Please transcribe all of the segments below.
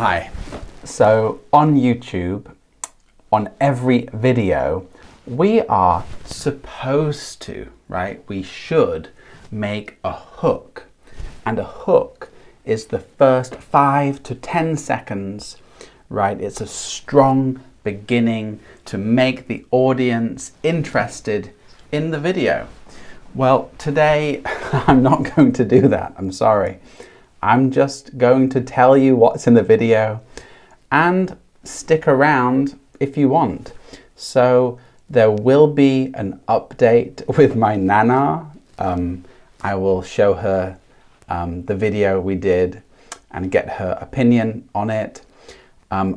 Hi. So on YouTube, on every video, we are supposed to, right? We should make a hook. And a hook is the first 5 to 10 seconds, right? It's a strong beginning to make the audience interested in the video. Well, today I'm not going to do that. I'm sorry. I'm just going to tell you what's in the video and stick around if you want. So there will be an update with my Nanar. I will show her the video we did and get her opinion on it.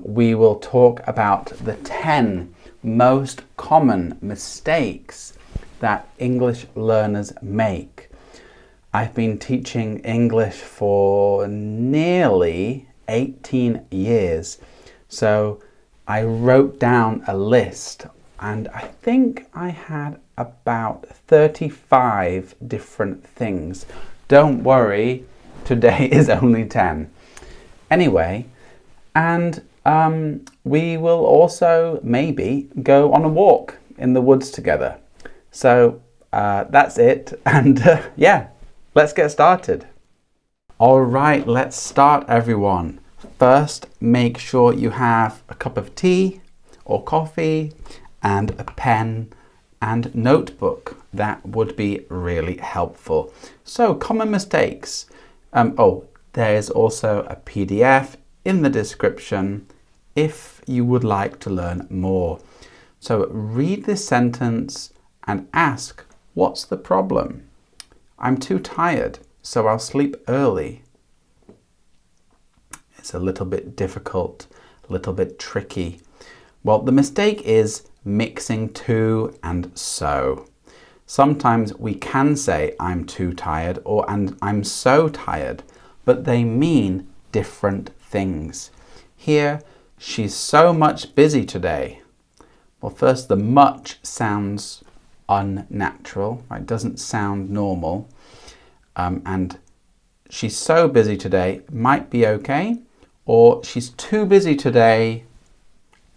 We will talk about the 10 most common mistakes that English learners make. I've been teaching English for nearly 18 years. So I wrote down a list and I think I had about 35 different things. Don't worry, today is only 10. Anyway, and we will also maybe go on a walk in the woods together. So that's it. And yeah, let's get started. All right, let's start, everyone. First, make sure you have a cup of tea or coffee and a pen and notebook. That would be really helpful. So, common mistakes. There is also a PDF in the description if you would like to learn more. So, read this sentence and ask, what's the problem? I'm too tired, so I'll sleep early. It's a little bit difficult, a little bit tricky. Well, the mistake is mixing too and so. Sometimes we can say I'm too tired or and I'm so tired, but they mean different things. Here, she's so much busy today. Well, first, the much sounds unnatural, right? It doesn't sound normal. And she's so busy today might be okay, or she's too busy today,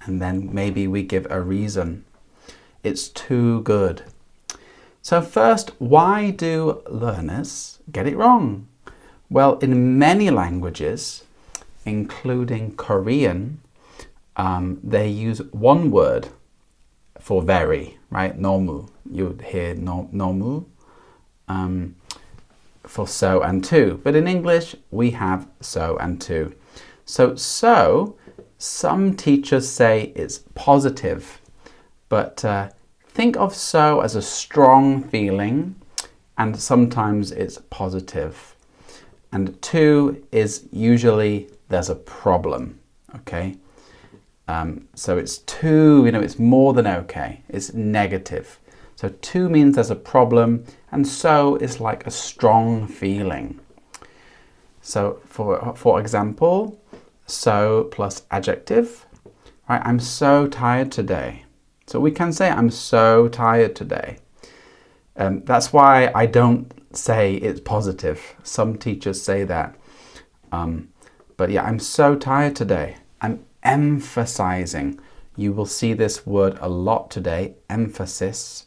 and then maybe we give a reason. It's too good. So first, why do learners get it wrong? Well, in many languages, including Korean, they use one word for very, right? Nomu. You would hear nomu for so and to. But in English, we have so and to. So, some teachers say it's positive, but think of so as a strong feeling, and sometimes it's positive. And to is usually there's a problem, okay? So it's too, it's more than okay. It's negative. So to means there's a problem, and so is like a strong feeling. So for example, so plus adjective, right? I'm so tired today. So we can say I'm so tired today. That's why I don't say it's positive. Some teachers say that. But yeah, I'm so tired today. I'm emphasizing. You will see this word a lot today, emphasis.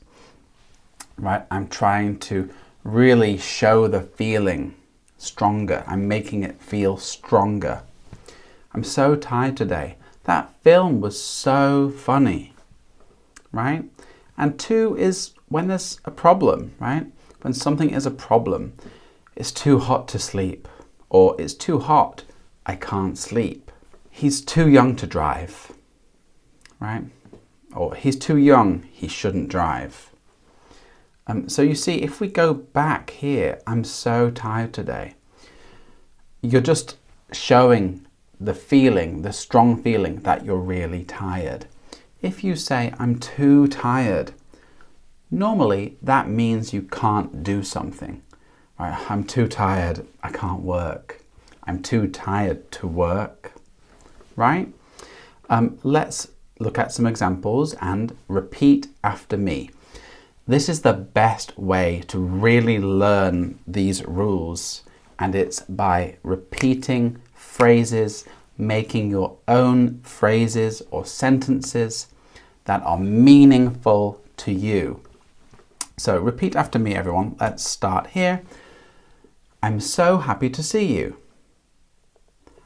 Right? I'm trying to really show the feeling stronger. I'm making it feel stronger. I'm so tired today. That film was so funny. Right? And to is when there's a problem, right? When something is a problem. It's too hot to sleep. Or it's too hot. I can't sleep. He's too young to drive. Right? Or he's too young. He shouldn't drive. So you see, if we go back here, I'm so tired today. You're just showing the feeling, the strong feeling that you're really tired. If you say, I'm too tired, normally that means you can't do something. Right? I'm too tired, I can't work. I'm too tired to work. Right? Let's look at some examples and repeat after me. This is the best way to really learn these rules, and it's by repeating phrases making your own phrases or sentences that are meaningful to you. So repeat after me, everyone. Let's start here. I'm so happy to see you.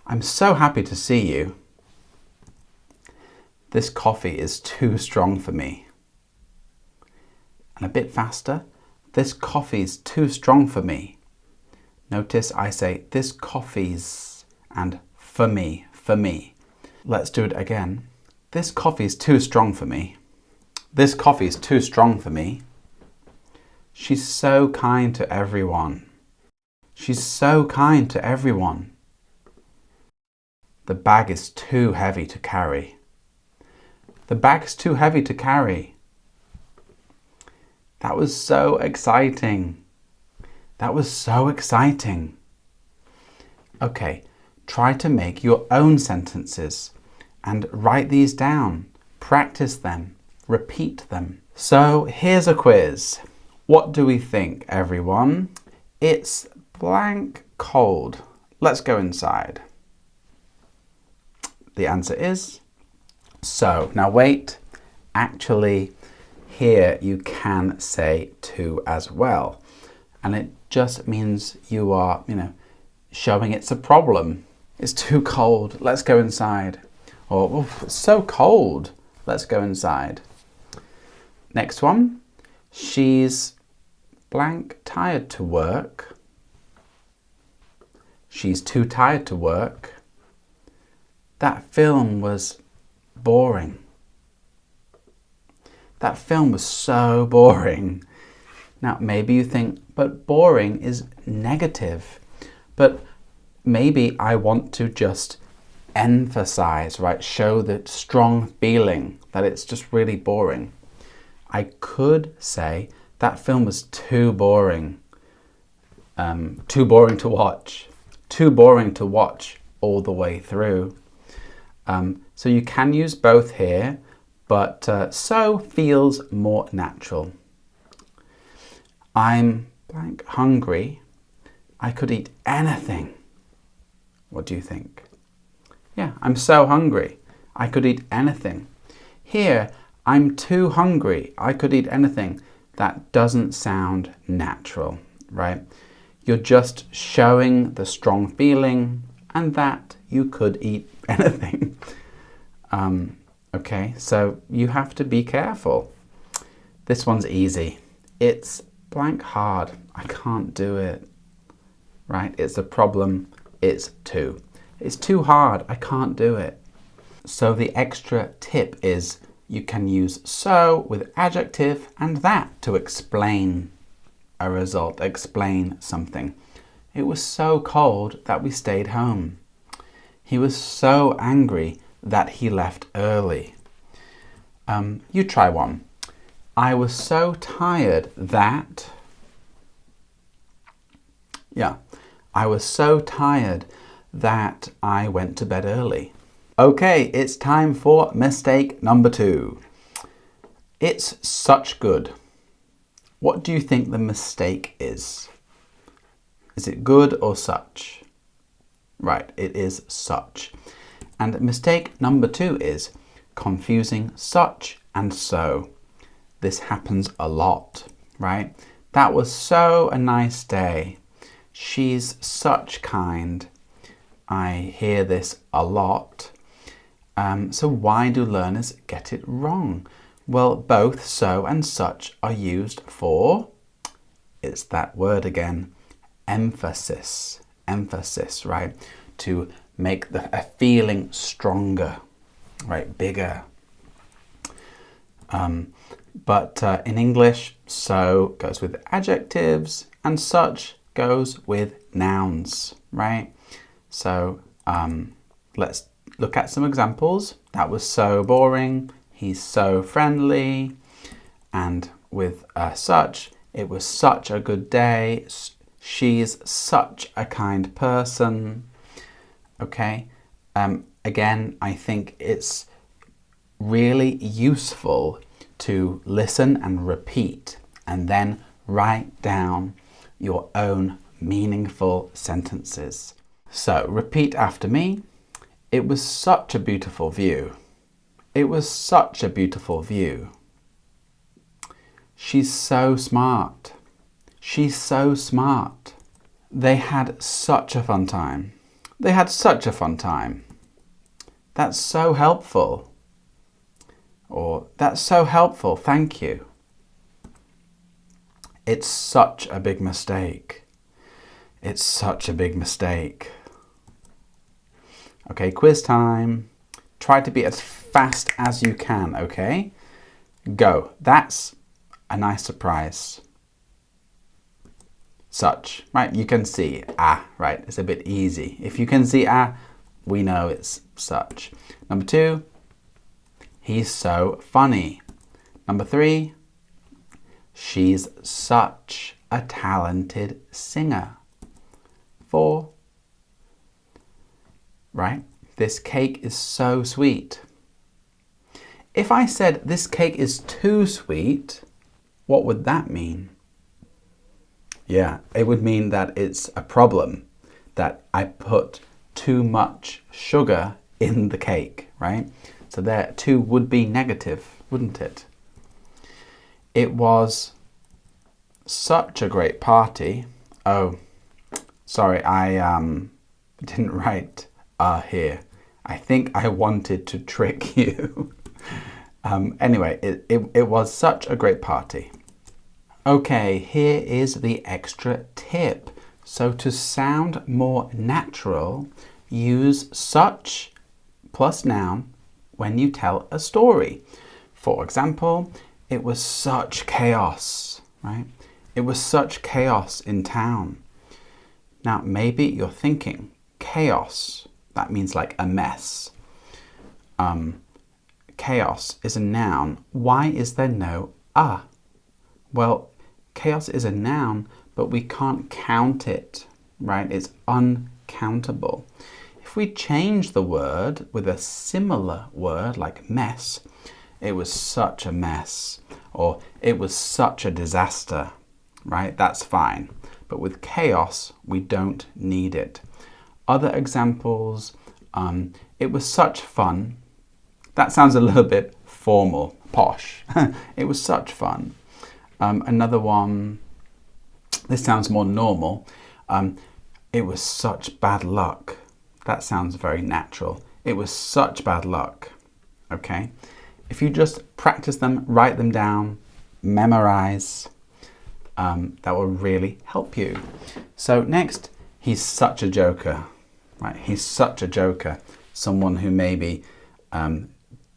I'm so happy to see you. This coffee is too strong for me. And a bit faster. This coffee's too strong for me. Notice I say this coffee's and for me, for me. Let's do it again. This coffee's too strong for me. This coffee's too strong for me. She's so kind to everyone. She's so kind to everyone. The bag is too heavy to carry. The bag's too heavy to carry. That was so exciting. That was so exciting. Okay, try to make your own sentences and write these down. Practice them. Repeat them. So here's a quiz. What do we think, everyone? It's blank cold. Let's go inside. The answer is so. Now wait, actually here you can say to as well. And it just means you are, showing it's a problem. It's too cold. Let's go inside. Or, oh, it's so cold. Let's go inside. Next one. She's blank tired to work. She's too tired to work. That film was boring. That film was so boring. Now, maybe you think, but boring is negative. But maybe I want to just emphasize, right? Show the strong feeling that it's just really boring. I could say that film was too boring. Too boring to watch. Too boring to watch all the way through. So you can use both here, but so feels more natural. I'm blank hungry. I could eat anything. What do you think? Yeah, I'm so hungry. I could eat anything. Here, I'm too hungry. I could eat anything. That doesn't sound natural, right? You're just showing the strong feeling and that you could eat anything. Okay, so you have to be careful. This one's easy. It's blank hard. I can't do it. Right? It's a problem. It's too. It's too hard. I can't do it. So the extra tip is you can use so with adjective and that to explain a result, explain something. It was so cold that we stayed home. He was so angry that he left early. You try one. I was so tired that... Yeah, I was so tired that I went to bed early. Okay, it's time for mistake number 2. It's such good. What do you think the mistake is? Is it good or such? Right, it is such. And mistake number 2 is confusing such and so. This happens a lot, right? That was so a nice day. She's such kind. I hear this a lot. So why do learners get it wrong? Well, both so and such are used for, it's that word again, emphasis. Emphasis, right? To make a feeling stronger, right? Bigger. But in English, so goes with adjectives and such goes with nouns, right? So let's look at some examples. That was so boring. He's so friendly. And with such, it was such a good day. She's such a kind person. Okay. Again, I think it's really useful to listen and repeat and then write down your own meaningful sentences. So repeat after me. It was such a beautiful view. It was such a beautiful view. She's so smart. She's so smart. They had such a fun time. They had such a fun time. That's so helpful. Or, that's so helpful, thank you. It's such a big mistake. It's such a big mistake. Okay, quiz time. Try to be as fast as you can, okay? Go. That's a nice surprise. Such, right? You can see right? It's a bit easy. If you can see we know it's such. Number 2, he's so funny. Number 3, she's such a talented singer. 4, right? This cake is so sweet. If I said this cake is too sweet, what would that mean? Yeah, it would mean that it's a problem, that I put too much sugar in the cake, right? So there, too would be negative, wouldn't it? It was such a great party. Oh, sorry, I didn't write here. I think I wanted to trick you. Anyway, it was such a great party. Okay, here is the extra tip. So to sound more natural, use such plus noun when you tell a story. For example, it was such chaos, right? It was such chaos in town. Now, maybe you're thinking, chaos, that means like a mess. Chaos is a noun. Why is there no a? Well, chaos is a noun, but we can't count it, right? It's uncountable. If we change the word with a similar word like mess, it was such a mess, or it was such a disaster, right? That's fine. But with chaos, we don't need it. Other examples, it was such fun. That sounds a little bit formal, posh. It was such fun. Another one, this sounds more normal. It was such bad luck. That sounds very natural. It was such bad luck. Okay? If you just practice them, write them down, memorize, that will really help you. So next, he's such a joker. Right? He's such a joker. Someone who maybe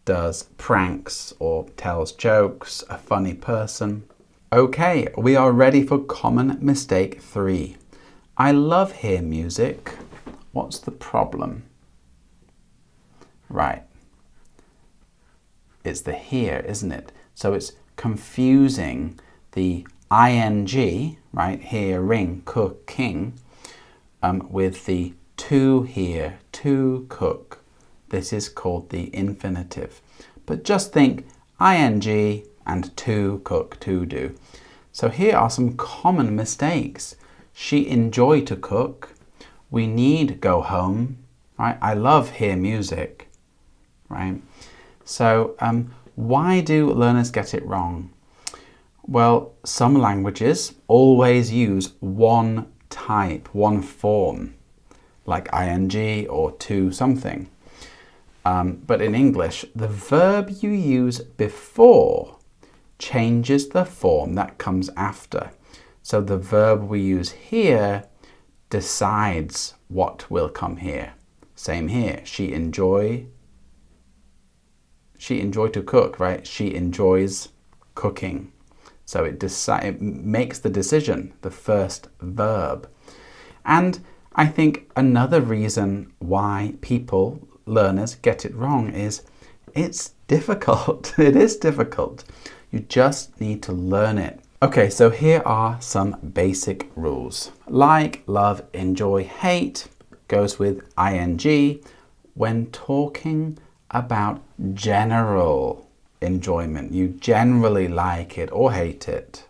does pranks or tells jokes, a funny person. Okay, we are ready for common mistake 3. I love hear music. What's the problem? Right. It's the hear, isn't it? So it's confusing the ing, right, hearing, cooking, with the to hear, to cook. This is called the infinitive. But just think ing and to cook, to do. So here are some common mistakes. She enjoy to cook. We need go home, right? I love hear music, right? So why do learners get it wrong? Well, some languages always use one type, one form, like ing or to something. But in English, the verb you use before changes the form that comes after. So the verb we use here decides what will come here. Same here. She enjoy to cook, right? She enjoys cooking. So it makes the decision, the first verb. And I think another reason why learners get it wrong is it's difficult. It is difficult. You just need to learn it. Okay, so here are some basic rules. Like, love, enjoy, hate goes with ing when talking about general enjoyment. You generally like it or hate it.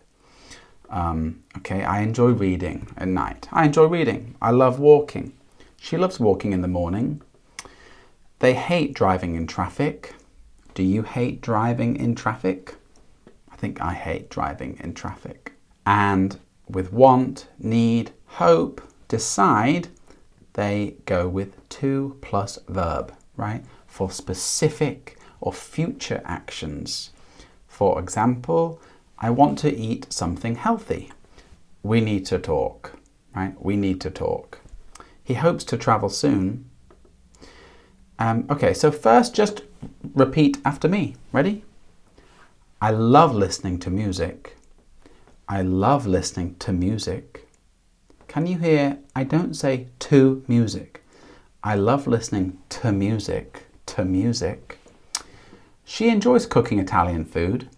Okay, I enjoy reading at night. I enjoy reading. I love walking. She loves walking in the morning. They hate driving in traffic. Do you hate driving in traffic? I think I hate driving in traffic. And with want, need, hope, decide, they go with to plus verb, right? For specific or future actions. For example, I want to eat something healthy. We need to talk, right? We need to talk. He hopes to travel soon. Okay, so first just repeat after me. Ready? I love listening to music. I love listening to music. Can you hear? I don't say to music. I love listening to music. To music. She enjoys cooking Italian food.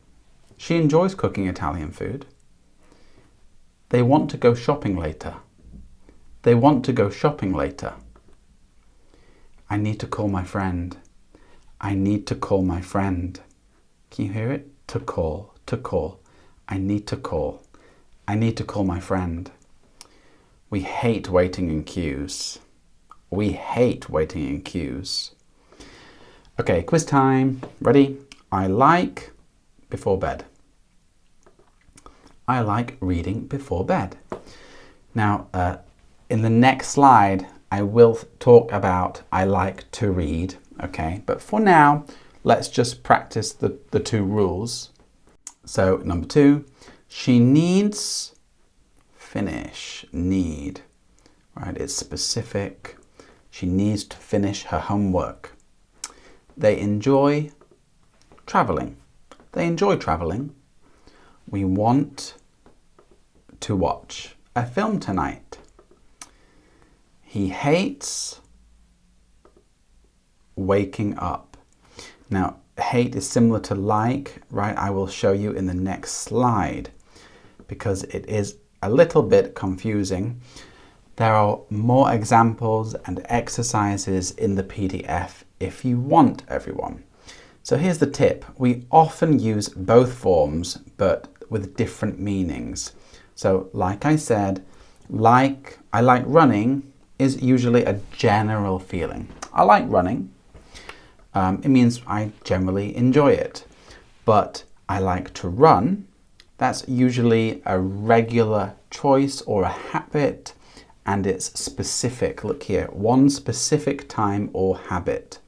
She enjoys cooking Italian food. They want to go shopping later. They want to go shopping later. I need to call my friend. I need to call my friend. Can you hear it? To call, to call. I need to call. I need to call my friend. We hate waiting in queues. We hate waiting in queues. Okay, quiz time. Ready? I like before bed. I like reading before bed. Now, in the next slide, I will talk about I like to read, okay? But for now, let's just practice the two rules. So, number 2, she needs, finish, need, right? It's specific. She needs to finish her homework. They enjoy traveling. They enjoy traveling. We want to watch a film tonight. He hates waking up. Now, hate is similar to like, right? I will show you in the next slide because it is a little bit confusing. There are more examples and exercises in the PDF if you want, everyone. So here's the tip. We often use both forms, but with different meanings. So like I said, I like running is usually a general feeling. I like running. It means I generally enjoy it. But I like to run. That's usually a regular choice or a habit, and it's specific. Look here, one specific time or habit.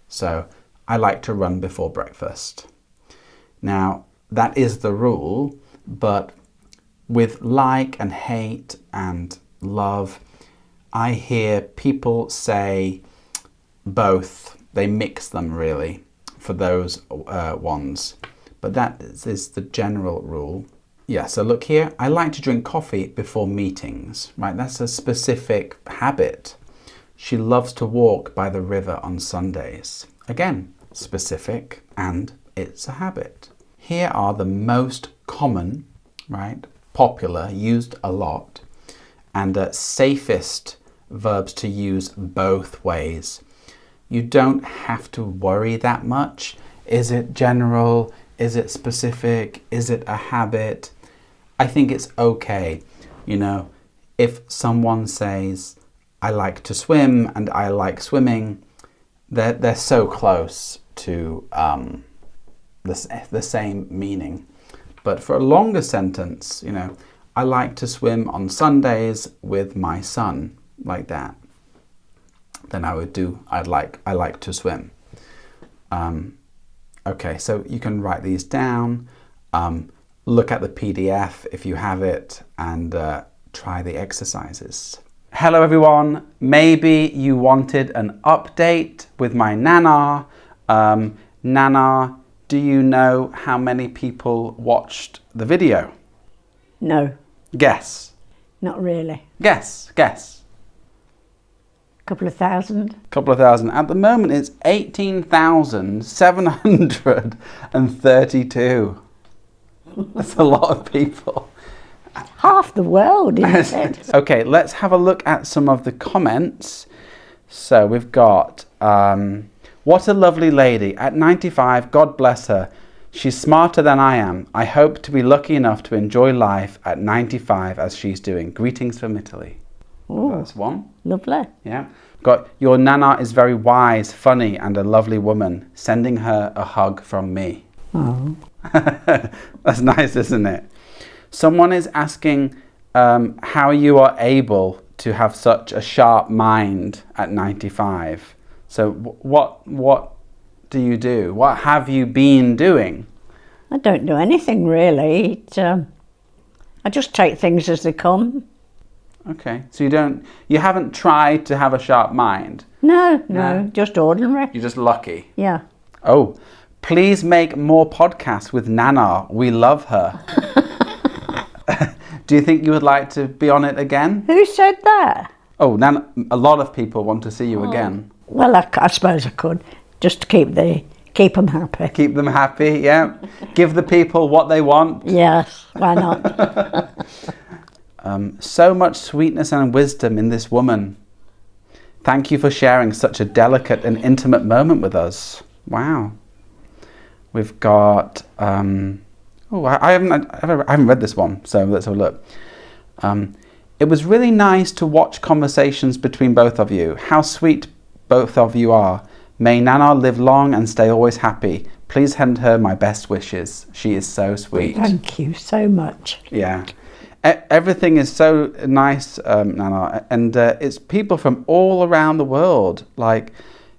So I like to run before breakfast. Now, that is the rule, but with like and hate and love, I hear people say both. They mix them really for those ones. But that is the general rule. Yeah, so look here. I like to drink coffee before meetings, right? That's a specific habit. She loves to walk by the river on Sundays. Again, specific, and it's a habit. Here are the most common, right? Popular, used a lot, and safest verbs to use both ways. You don't have to worry that much. Is it general? Is it specific? Is it a habit? I think it's okay. You know, if someone says, I like to swim and I like swimming, they're so close to the same meaning. But for a longer sentence, you know, I like to swim on Sundays with my son, like that. Then I would do, I like to swim. Okay, so you can write these down, look at the PDF if you have it, and try the exercises. Hello everyone, maybe you wanted an update with my Nanar. Nanar, do you know how many people watched the video? No. Guess. Not really. Guess. Couple of thousand. Couple of thousand. At the moment, it's 18,732. That's a lot of people. Half the world, isn't it? Okay, let's have a look at some of the comments. So we've got, what a lovely lady. At 95, God bless her. She's smarter than I am. I hope to be lucky enough to enjoy life at 95 as she's doing. Greetings from Italy. Ooh, that's one. lovely. Yeah. Got your Nana is very wise, funny, and a lovely woman. Sending her a hug from me. Oh. That's nice, isn't it? Someone is asking how you are able to have such a sharp mind at 95. So what do you do? What have you been doing? I don't do anything really. I just take things as they come. Okay, so you haven't tried to have a sharp mind. No, just ordinary. You're just lucky. Yeah. Oh, please make more podcasts with Nanar. We love her. Do you think you would like to be on it again? Who said that? Oh, a lot of people want to see you again. Well, I suppose I could, just to keep them happy. Keep them happy, yeah. Give the people what they want. Yes, why not? So much sweetness and wisdom in this woman. Thank you for sharing such a delicate and intimate moment with us. Wow. We've got... I haven't read this one, so let's have a look. It was really nice to watch conversations between both of you. How sweet both of you are. May Nana live long and stay always happy. Please send her my best wishes. She is so sweet. Thank you so much. Yeah. Everything is so nice, Nana. And it's people from all around the world, like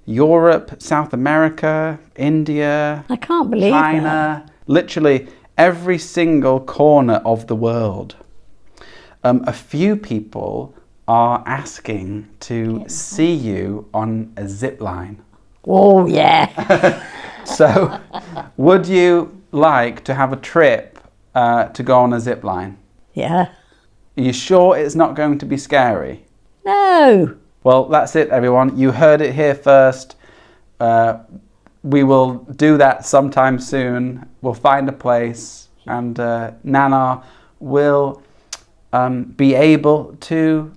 Europe, South America, India, I can't believe China. Literally every single corner of the world. A few people are asking to see you on a zip line. Oh, yeah. So, would you like to have a trip to go on a zip line? Yeah. Are you sure it's not going to be scary? No. Well, that's it, everyone. You heard it here first. We will do that sometime soon. We'll find a place, and Nana will be able to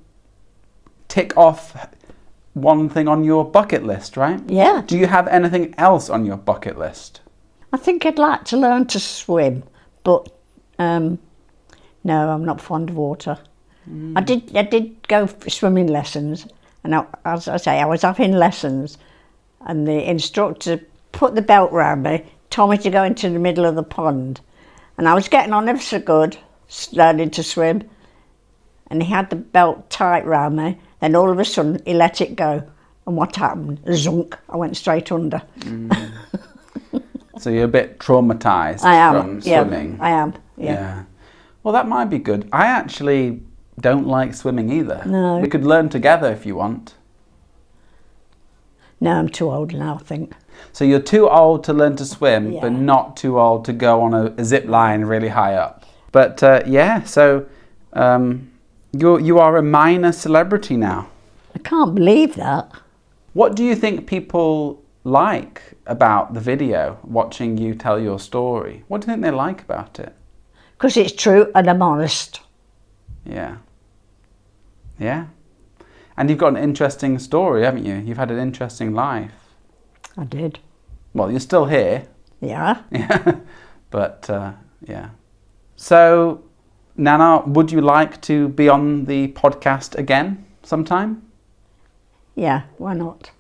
tick off one thing on your bucket list, right? Yeah. Do you have anything else on your bucket list? I think I'd like to learn to swim, but no, I'm not fond of water. I did go for swimming lessons, and as I say, I was having lessons, and the instructor put the belt round me, told me to go into the middle of the pond, and I was getting on ever so good, learning to swim, and he had the belt tight round me. Then all of a sudden he let it go, and what happened? Zunk! I went straight under. So you're a bit traumatized from swimming. I am. Yeah. Well, that might be good. I actually don't like swimming either. No. We could learn together if you want. No, I'm too old now, I think. So you're too old to learn to swim, Yeah. but not too old to go on a zip line really high up. But so you are a minor celebrity now. I can't believe that. What do you think people like about the video, watching you tell your story? What do you think they like about it? Because it's true and I'm honest. Yeah. Yeah. And you've got an interesting story, haven't you? You've had an interesting life. I did. Well, you're still here. Yeah. Yeah. But, yeah. So, Nana, would you like to be on the podcast again sometime? Yeah, why not?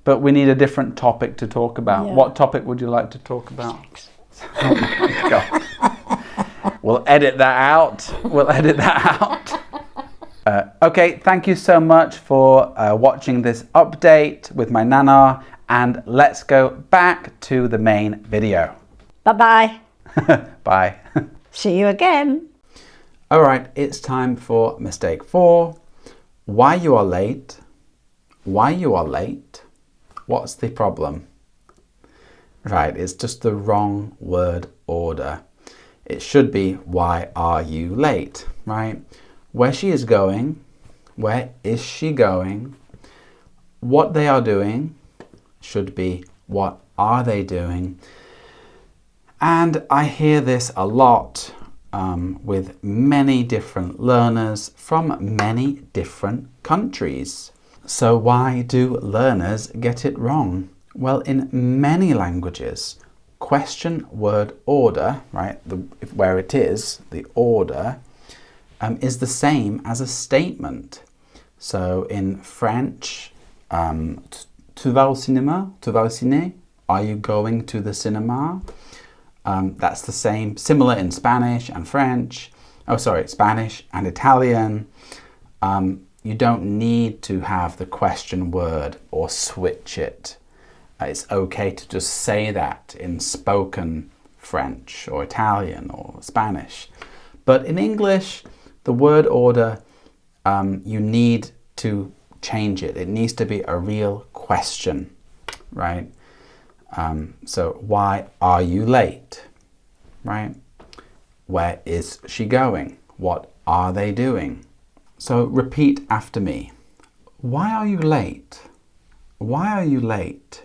But we need a different topic to talk about. Yeah. What topic would you like to talk about? Oh my God. We'll edit that out. Okay, thank you so much for watching this update with my Nanar, and let's go back to the main video. Bye-bye. Bye. See you again. All right, it's time for mistake 4. Why you are late? Why you are late? What's the problem? Right, it's just the wrong word order. It should be, why are you late, right? Where she is going, where is she going? What they are doing should be, what are they doing? And I hear this a lot with many different learners from many different countries. So why do learners get it wrong? Well, in many languages, question word order, right, where it is, the order, is the same as a statement. So in French, Tu vas au cinéma? Tu vas au ciné? Are you going to the cinema? That's the same, similar in Spanish and French. Oh, sorry, Spanish and Italian. You don't need to have the question word or switch it. It's okay to just say that in spoken French or Italian or Spanish. But in English, the word order, you need to change it. It needs to be a real question, right? So why are you late, right? Where is she going? What are they doing? So repeat after me. Why are you late? Why are you late?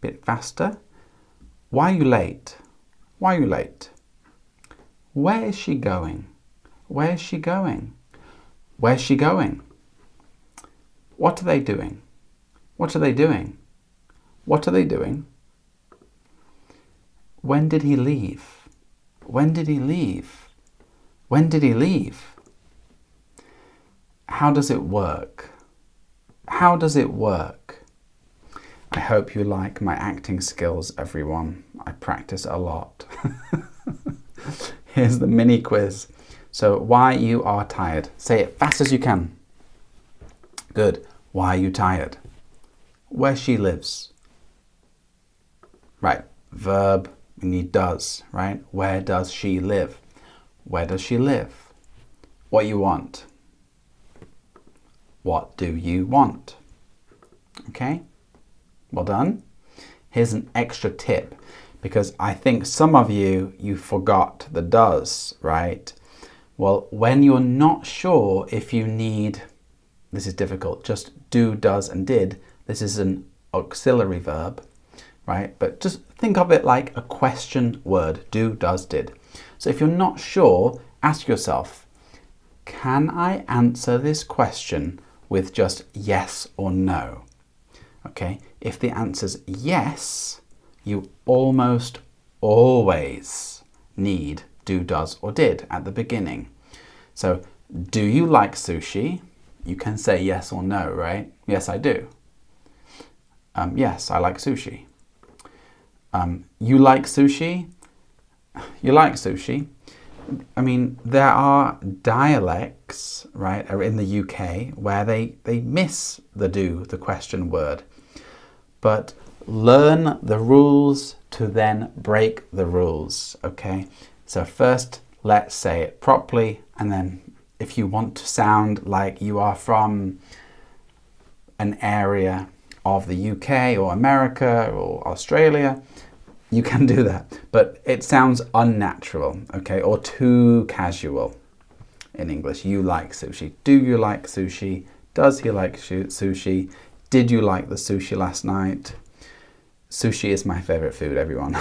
Bit faster. Why are you late? Why are you late? Where is she going? Where is she going? Where's she going? What are they doing? What are they doing? What are they doing? When did he leave? When did he leave? When did he leave? How does it work? How does it work? I hope you like my acting skills, everyone. I practice a lot. Here's the mini quiz. So, why you are tired? Say it fast as you can. Good. Why are you tired? Where she lives. Right. Verb. We need does, right? Where does she live? Where does she live? What you want? What do you want? Okay? Well done. Here's an extra tip, because I think some of you forgot the does, right? Well, when you're not sure if you need, this is difficult, just do, does, and did. This is an auxiliary verb, right? But just think of it like a question word, do, does, did. So if you're not sure, ask yourself, can I answer this question with just yes or no? Okay, if the answer's yes, you almost always need do, does, or did at the beginning. So, do you like sushi? You can say yes or no, right? Yes, I do. Yes, I like sushi. You like sushi? You like sushi? I mean, there are dialects, right, in the UK where they miss the do, the question word. But learn the rules to then break the rules, okay? So first, let's say it properly, and then if you want to sound like you are from an area of the UK or America or Australia, you can do that. But it sounds unnatural, okay, or too casual in English. You like sushi. Do you like sushi? Does he like sushi? Did you like the sushi last night? Sushi is my favorite food, everyone.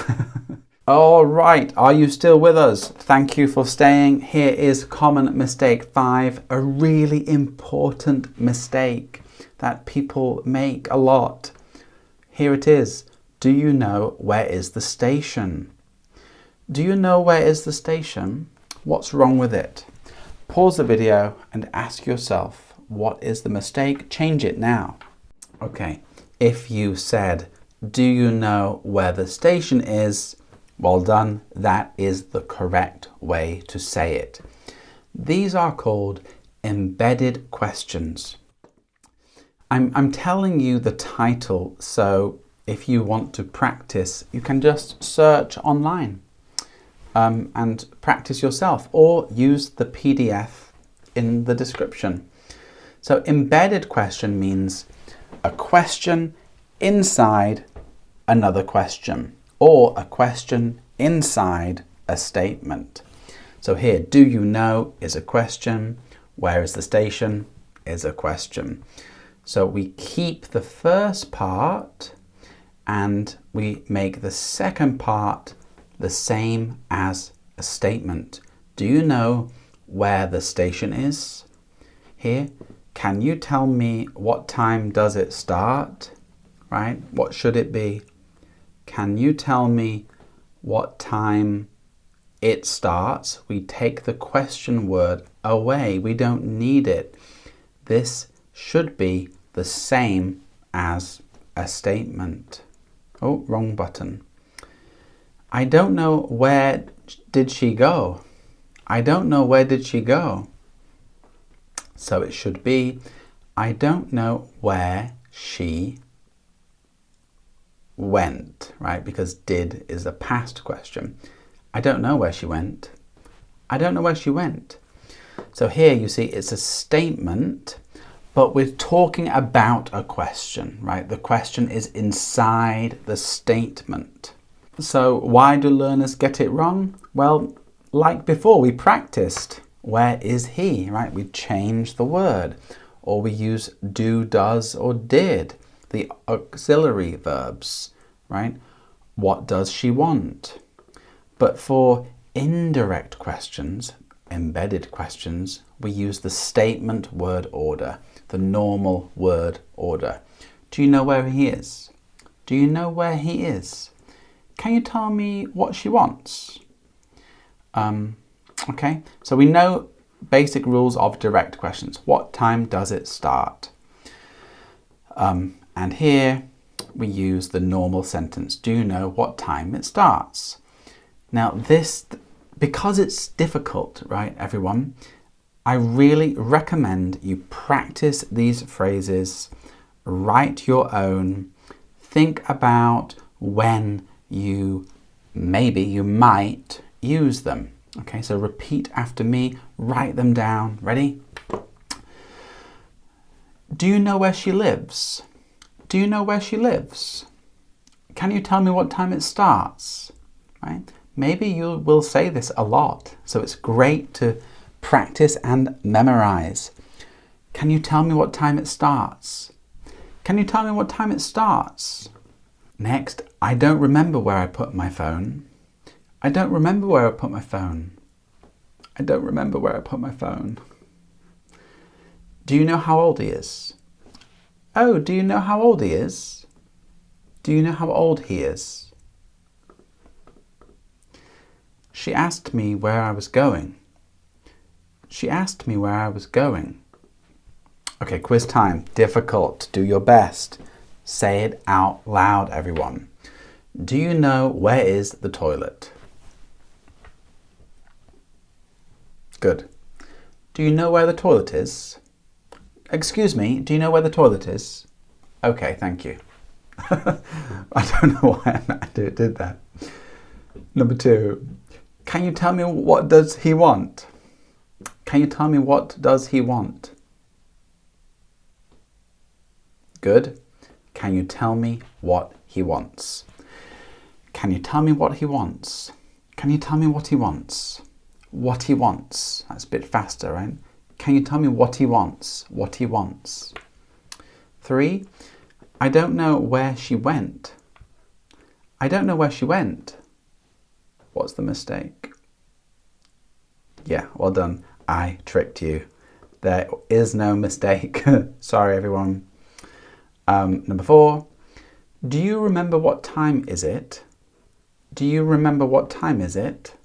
All right, are you still with us? Thank you for staying. Here is common mistake 5, a really important mistake that people make a lot. Here it is. Do you know where is the station? Do you know where is the station? What's wrong with it? Pause the video and ask yourself, what is the mistake? Change it now. Okay, if you said, do you know where the station is? Well done, that is the correct way to say it. These are called embedded questions. I'm telling you the title, so if you want to practice, you can just search online and practice yourself, or use the PDF in the description. So embedded question means a question inside another question, or a question inside a statement. So here, do you know is a question, where is the station is a question. So we keep the first part and we make the second part the same as a statement. Do you know where the station is? Here, can you tell me what time does it start? Right? What should it be? Can you tell me what time it starts? We take the question word away. We don't need it. This should be the same as a statement. Oh, wrong button. I don't know where did she go. I don't know where did she go. So it should be, I don't know where she went, right? Because did is a past question. I don't know where she went. I don't know where she went. So here you see it's a statement, but we're talking about a question, right? The question is inside the statement. So why do learners get it wrong? Well, like before, we practiced. Where is he, right? We change the word, or we use do, does, or did, the auxiliary verbs, right? What does she want? But for indirect questions, embedded questions, we use the statement word order, the normal word order. Do you know where he is? Do you know where he is? Can you tell me what she wants? Okay, so we know basic rules of direct questions. What time does it start? And here we use the normal sentence. Do you know what time it starts? Now this, because it's difficult, right, everyone, I really recommend you practice these phrases, write your own, think about when you might use them. Okay, so repeat after me, write them down. Ready? Do you know where she lives? Do you know where she lives? Can you tell me what time it starts? Right? Maybe you will say this a lot, so it's great to practice and memorize. Can you tell me what time it starts? Can you tell me what time it starts? Next, I don't remember where I put my phone. I don't remember where I put my phone. I don't remember where I put my phone. Do you know how old he is? Oh, do you know how old he is? Do you know how old he is? She asked me where I was going. She asked me where I was going. Okay, quiz time. Difficult. Do your best. Say it out loud, everyone. Do you know where is the toilet? Good. Do you know where the toilet is? Excuse me, do you know where the toilet is? Okay, thank you. I don't know why I did that. Number 2. Can you tell me what does he want? Can you tell me what does he want? Good. Can you tell me what he wants? Can you tell me what he wants? Can you tell me what he wants? What he wants. That's a bit faster, right? Can you tell me what he wants? What he wants. 3. I don't know where she went. I don't know where she went. What's the mistake? Yeah, well done. I tricked you. There is no mistake. Sorry, everyone. Number 4. Do you remember what time is it? Do you remember what time is it?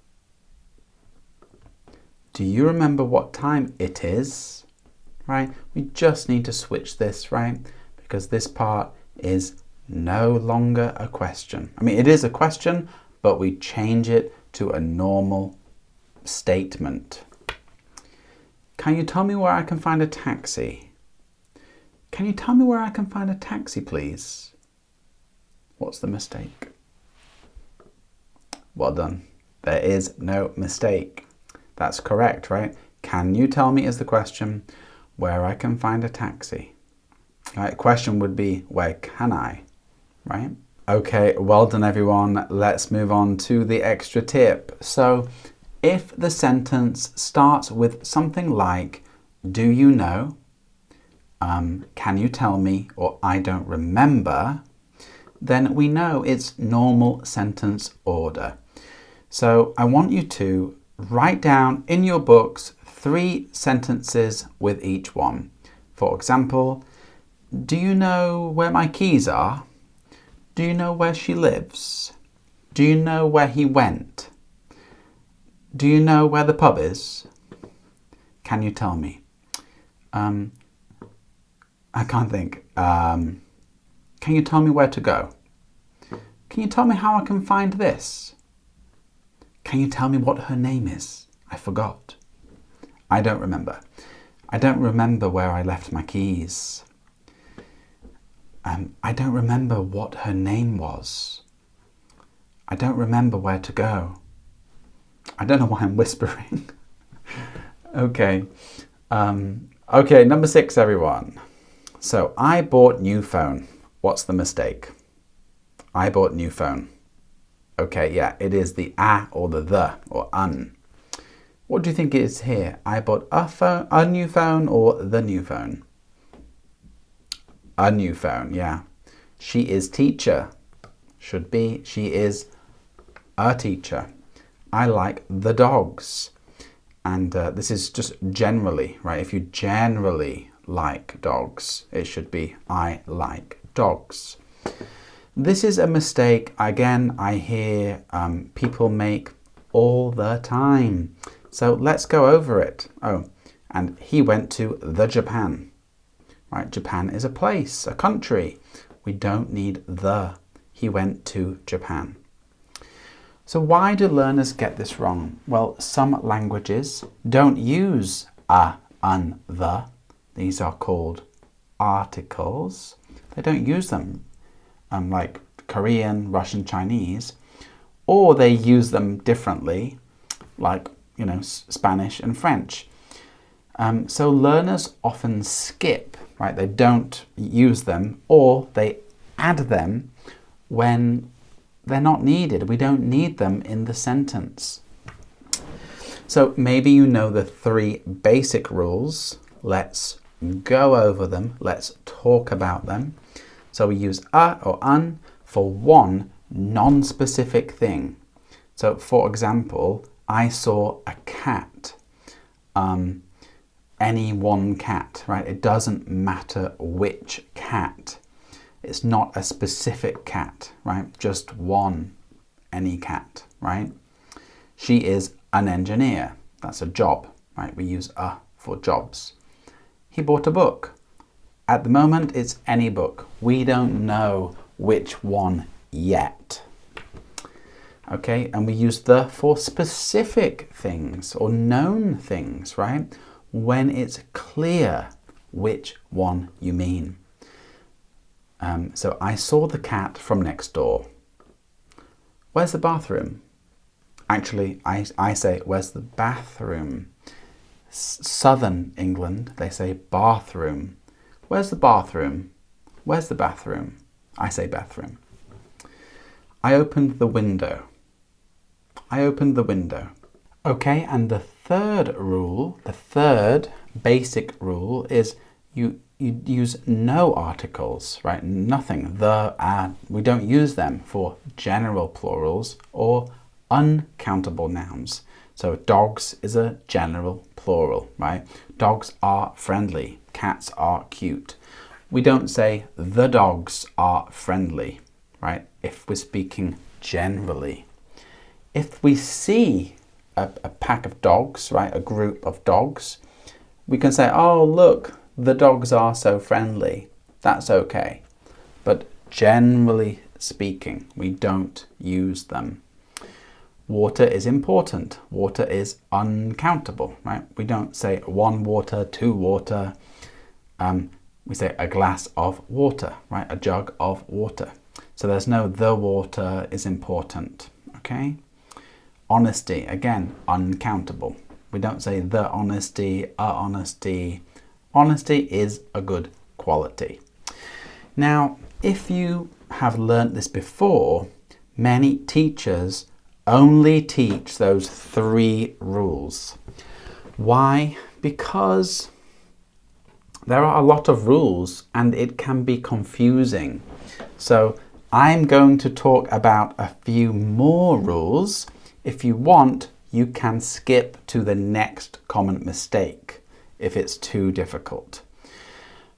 Do you remember what time it is? Right? We just need to switch this, right? Because this part is no longer a question. I mean, it is a question, but we change it to a normal statement. Can you tell me where I can find a taxi? Can you tell me where I can find a taxi, please? What's the mistake? Well done. There is no mistake. That's correct, right? Can you tell me is the question, where I can find a taxi? Right, question would be, where can I? Right? Okay, well done everyone. Let's move on to the extra tip. So if the sentence starts with something like, do you know? Can you tell me? Or I don't remember, then we know it's normal sentence order. So I want you to write down in your books 3 sentences with each one. For example, do you know where my keys are? Do you know where she lives? Do you know where he went? Do you know where the pub is? Can you tell me? I can't think. Can you tell me where to go? Can you tell me how I can find this? Can you tell me what her name is? I forgot. I don't remember. I don't remember where I left my keys. I don't remember what her name was. I don't remember where to go. I don't know why I'm whispering. Okay. Okay, number 6, everyone. So, I bought new phone. What's the mistake? I bought new phone. Okay, yeah, it is the a or the or un. What do you think it is here? I bought a new phone or the new phone? A new phone, yeah. She is teacher. Should be, she is a teacher. I like the dogs. And this is just generally, right? If you generally like dogs, it should be I like dogs. This is a mistake, again, I hear people make all the time. So let's go over it. Oh, and he went to the Japan. Right, Japan is a place, a country. We don't need the. He went to Japan. So why do learners get this wrong? Well, some languages don't use a, un, the. These are called articles. They don't use them like Korean, Russian, Chinese, or they use them differently, like, you know, Spanish and French. So learners often skip, right? They don't use them, or they add them when they're not needed. We don't need them in the sentence. So maybe you know the 3 basic rules. Let's go over them. Let's talk about them. So we use a or un for one non-specific thing. So for example, I saw a cat. Any one cat, right? It doesn't matter which cat. It's not a specific cat, right? Just one, any cat, right? She is an engineer. That's a job, right? We use a for jobs. He bought a book. At the moment, it's any book. We don't know which one yet. Okay, and we use the for specific things or known things, right? When it's clear which one you mean. So I saw the cat from next door. Where's the bathroom? Actually, I say, where's the bathroom? Southern England, they say bathroom. Where's the bathroom? Where's the bathroom? I say bathroom. I opened the window. I opened the window. Okay, and the third rule, the third basic rule is you use no articles, right? Nothing. We don't use them for general plurals or uncountable nouns. So dogs is a general plural, right? Dogs are friendly. Cats are cute. We don't say the dogs are friendly, right? If we're speaking generally. If we see a pack of dogs, right? A group of dogs, we can say, oh, look, the dogs are so friendly. That's okay. But generally speaking, we don't use them. Water is important. Water is uncountable, right? We don't say 1 water, 2 water. We say a glass of water, right? A jug of water. So there's no the water is important, okay? Honesty, again, uncountable. We don't say the honesty, a honesty. Honesty is a good quality. Now, if you have learnt this before, many teachers only teach those 3 rules. Why? Because there are a lot of rules and it can be confusing. So I'm going to talk about a few more rules. If you want, you can skip to the next common mistake if it's too difficult.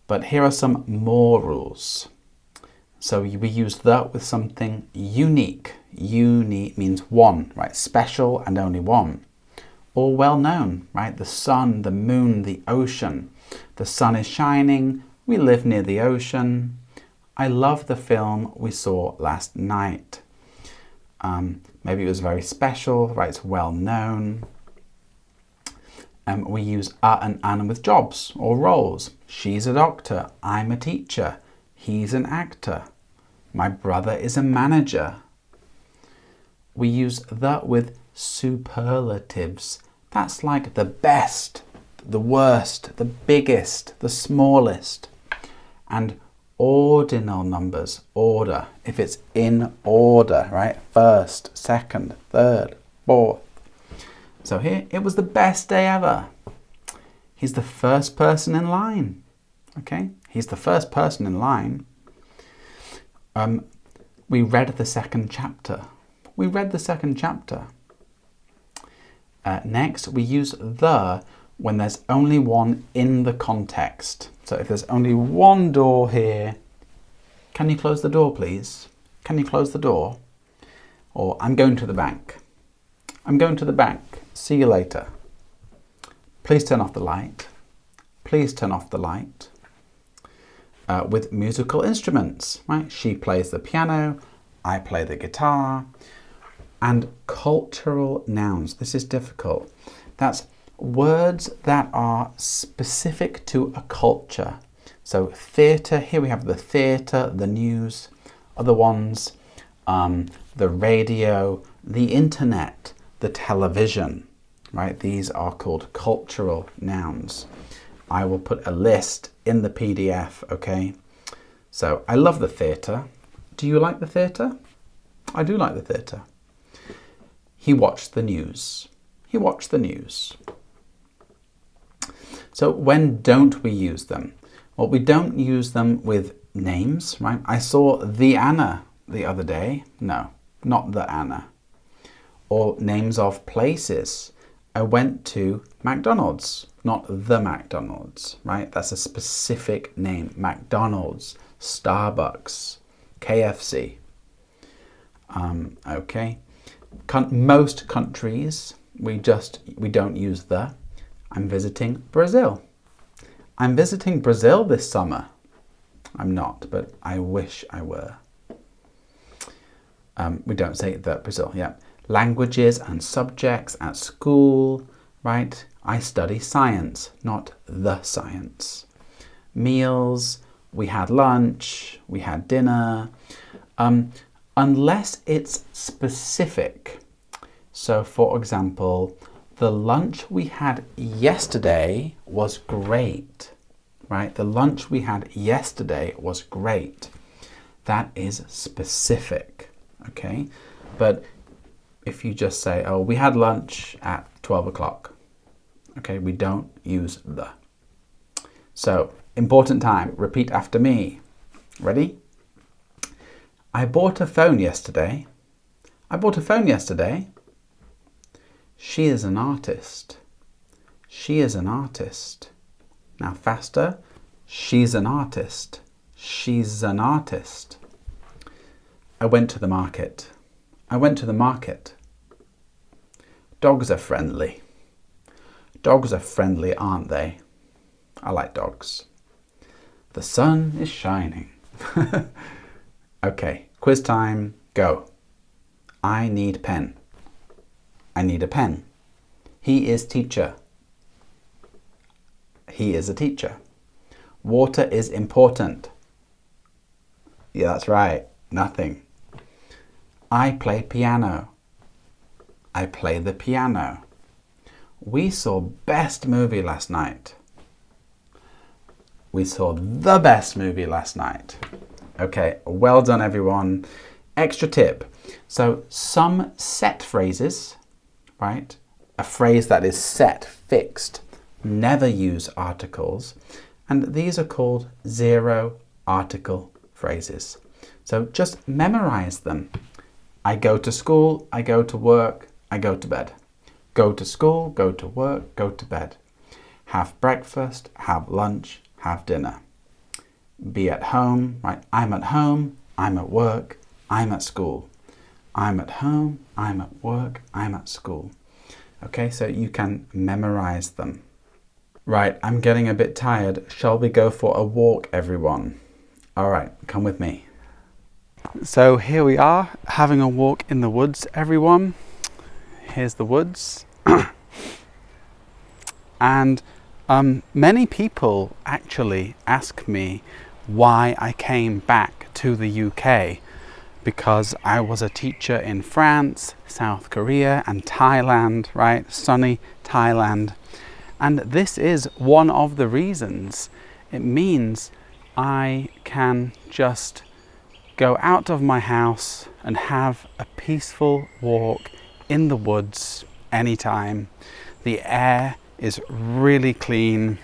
But here are some more rules. So we use the with something unique. Unique means one, right? Special and only one. Or well known, right? The sun, the moon, the ocean. The sun is shining. We live near the ocean. I love the film we saw last night. Maybe it was very special, right? It's well known. We use a and an with jobs or roles. She's a doctor. I'm a teacher. He's an actor. My brother is a manager. We use the with superlatives. That's like the best, the worst, the biggest, the smallest. And ordinal numbers, order, if it's in order, right? First, second, third, fourth. So here, it was the best day ever. He's the first person in line. Okay, he's the first person in line. We read the second chapter. We read the second chapter. Next, we use the when there's only one in the context. So if there's only one door here, can you close the door, please? Can you close the door? Or I'm going to the bank. I'm going to the bank. See you later. Please turn off the light. Please turn off the light. With musical instruments, right? She plays the piano, I play the guitar. And cultural nouns. This is difficult. That's words that are specific to a culture. So theatre, here we have the theatre, the news. Other ones, the radio, the internet, the television, right? These are called cultural nouns. I will put a list in the PDF, okay? So I love the theatre. Do you like the theatre? I do like the theatre. He watched the news. He watched the news. So when don't we use them? Well, we don't use them with names, right? I saw the Anna the other day. No, not the Anna. Or names of places. I went to McDonald's, not the McDonald's, right? That's a specific name. McDonald's, Starbucks, KFC. Okay. Most countries, we don't use the. I'm visiting Brazil. I'm visiting Brazil this summer. I'm not, but I wish I were. We don't say the Brazil, yeah. Languages and subjects at school, right? I study science, not the science. Meals, we had lunch, we had dinner. Unless it's specific. So for example, the lunch we had yesterday was great, right? The lunch we had yesterday was great. That is specific, okay? But if you just say, oh, we had lunch at 12 o'clock, okay, we don't use the. So, important time, repeat after me. Ready? I bought a phone yesterday. I bought a phone yesterday. She is an artist. She is an artist. Now faster. She's an artist. She's an artist. I went to the market. I went to the market. Dogs are friendly. Dogs are friendly, aren't they? I like dogs. The sun is shining. Okay, quiz time, go. I need pen. I need a pen. He is teacher. He is a teacher. Water is important. Yeah, that's right. Nothing. I play piano. I play the piano. We saw best movie last night. We saw the best movie last night. Okay, well done everyone. Extra tip. So some set phrases, right? A phrase that is set, fixed, never use articles. And these are called zero article phrases. So just memorize them. I go to school, I go to work, I go to bed. Go to school, go to work, go to bed. Have breakfast, have lunch, have dinner. Be at home, right? I'm at home, I'm at work, I'm at school. I'm at home, I'm at work, I'm at school. Okay, so you can memorize them. Right, I'm getting a bit tired. Shall we go for a walk, everyone? All right, come with me. So here we are, having a walk in the woods, everyone. Here's the woods. And many people actually ask me why I came back to the UK, because I was a teacher in France, South Korea and Thailand, right? Sunny Thailand. And this is one of the reasons. It means I can just go out of my house and have a peaceful walk in the woods anytime. The air is really clean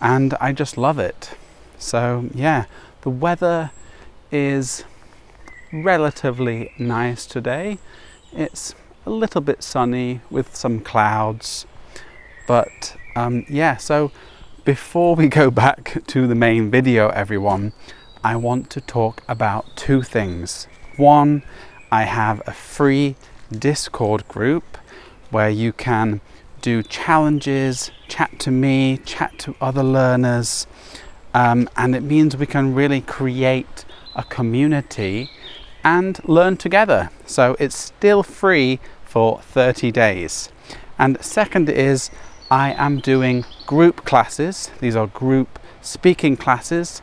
and I just love it. So yeah, the weather is relatively nice today. It's a little bit sunny with some clouds, but yeah, so before we go back to the main video, everyone, I want to talk about two things. One, I have a free Discord group where you can do challenges, chat to me, chat to other learners, and it means we can really create a community and learn together. So it's still free for 30 days. And second is I am doing group classes. These are group speaking classes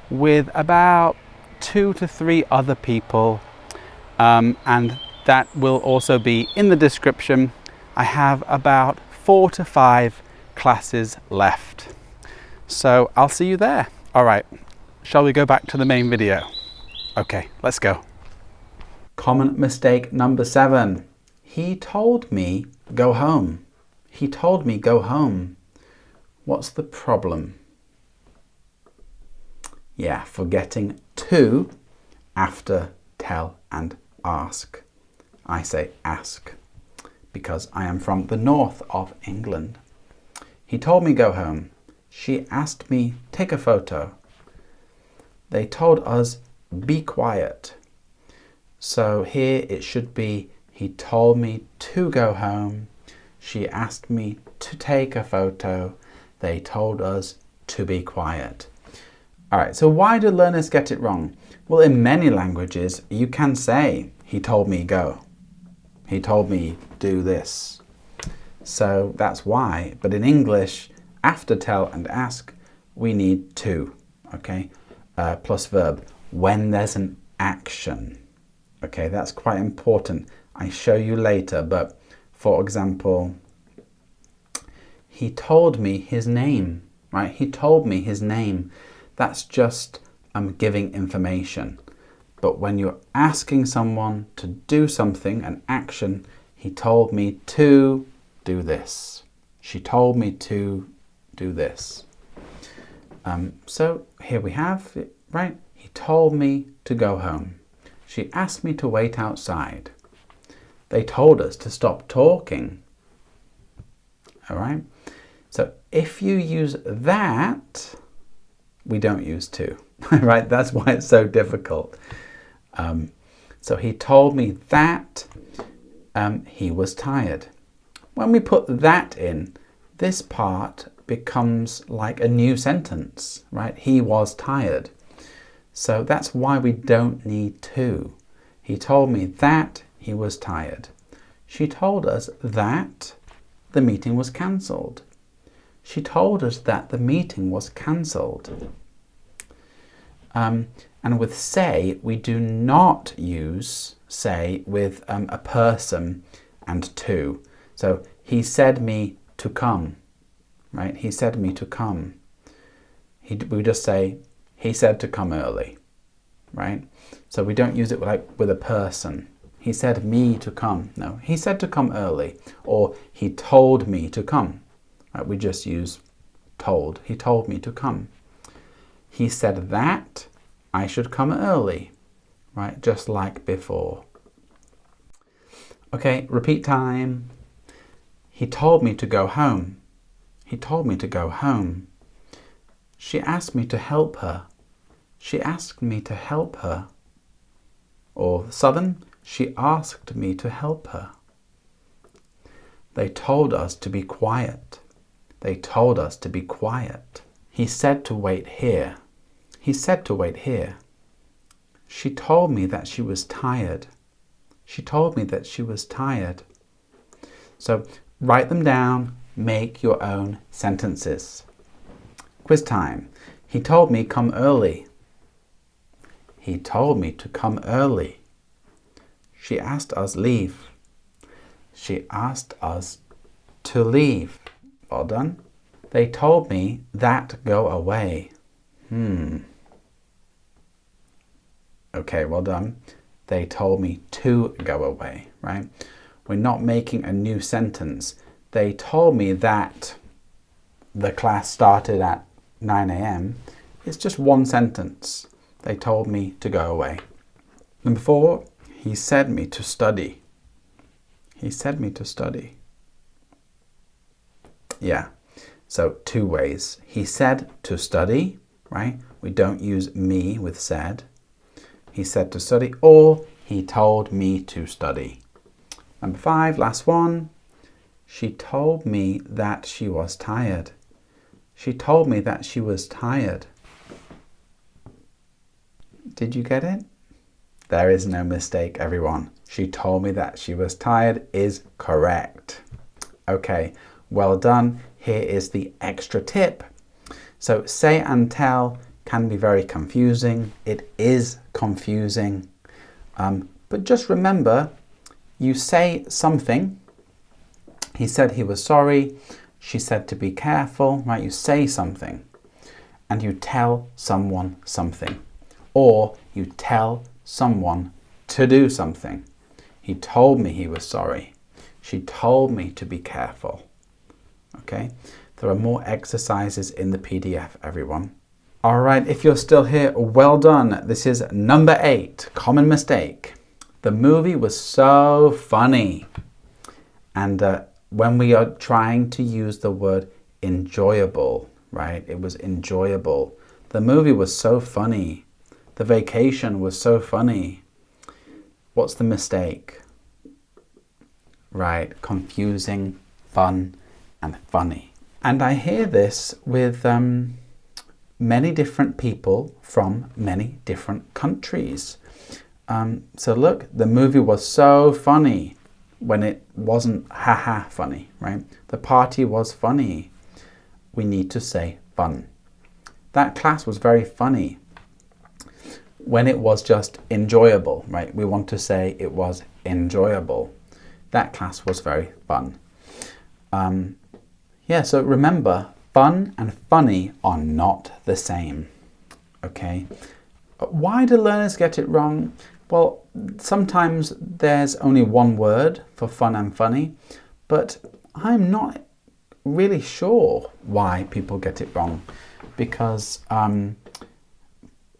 with about 2 to 3 other people, and that will also be in the description. I have about 4 to 5 classes left. So I'll see you there. All right, shall we go back to the main video? Okay, let's go. Common mistake number 7. He told me go home. He told me go home. What's the problem? Yeah, forgetting to after tell and ask. I say ask because I am from the north of England. He told me go home. She asked me take a photo. They told us be quiet. So here it should be he told me to go home. She asked me to take a photo. They told us to be quiet. All right, so why do learners get it wrong? Well, in many languages, you can say, he told me go. He told me do this. So that's why. But in English, after tell and ask, we need to, okay? Plus verb, when there's an action. Okay, that's quite important. I show you later, but for example, he told me his name, right? He told me his name. That's just giving information. But when you're asking someone to do something, an action, he told me to do this. She told me to do this. So here we have it, right? He told me to go home. She asked me to wait outside. They told us to stop talking. All right? So if you use that, we don't use to, right? That's why it's so difficult. So he told me that he was tired. When we put that in, this part becomes like a new sentence, right? He was tired. So that's why we don't need to. He told me that he was tired. She told us that the meeting was cancelled. She told us that the meeting was cancelled. And with say, we do not use say with a person and to. So he said me to come, right? He said me to come. We just say he said to come early, right? So we don't use it like with a person. He said me to come. No, he said to come early, or he told me to come. Right? We just use told. He told me to come. He said that I should come early, right? Just like before. Okay, repeat time. He told me to go home. He told me to go home. She asked me to help her. She asked me to help her. Or Southern, she asked me to help her. They told us to be quiet. They told us to be quiet. He said to wait here. He said to wait here. She told me that she was tired. She told me that she was tired. So write them down, make your own sentences. Quiz time. He told me come early. He told me to come early. She asked us leave. She asked us to leave. Well done. They told me that go away. Okay, well done. They told me to go away, right? We're not making a new sentence. They told me that the class started at 9 a.m. It's just one sentence. They told me to go away. Number 4, he said me to study. He said me to study. Yeah, so 2 ways. He said to study, right? We don't use me with said. He said to study, or he told me to study. Number 5, last one. She told me that she was tired. She told me that she was tired. Did you get it? There is no mistake, everyone. She told me that she was tired is correct. Okay, well done. Here is the extra tip. So say and tell can be very confusing. It is confusing. But just remember, you say something. He said he was sorry. She said to be careful, right? You say something and you tell someone something, or you tell someone to do something. He told me he was sorry. She told me to be careful. Okay, there are more exercises in the PDF, everyone. All right, if you're still here, well done. This is number 8, common mistake. The movie was so funny. And when we are trying to use the word enjoyable, right? It was enjoyable. The movie was so funny. The vacation was so funny. What's the mistake? Right, confusing, fun, and funny. And I hear this with many different people from many different countries. So look, the movie was so funny when it wasn't haha funny, right? The party was funny. We need to say fun. That class was very funny when it was just enjoyable, right? We want to say it was enjoyable. That class was very fun. Yeah, so remember, fun and funny are not the same, okay? Why do learners get it wrong? Well, sometimes there's only one word for fun and funny, but I'm not really sure why people get it wrong. Because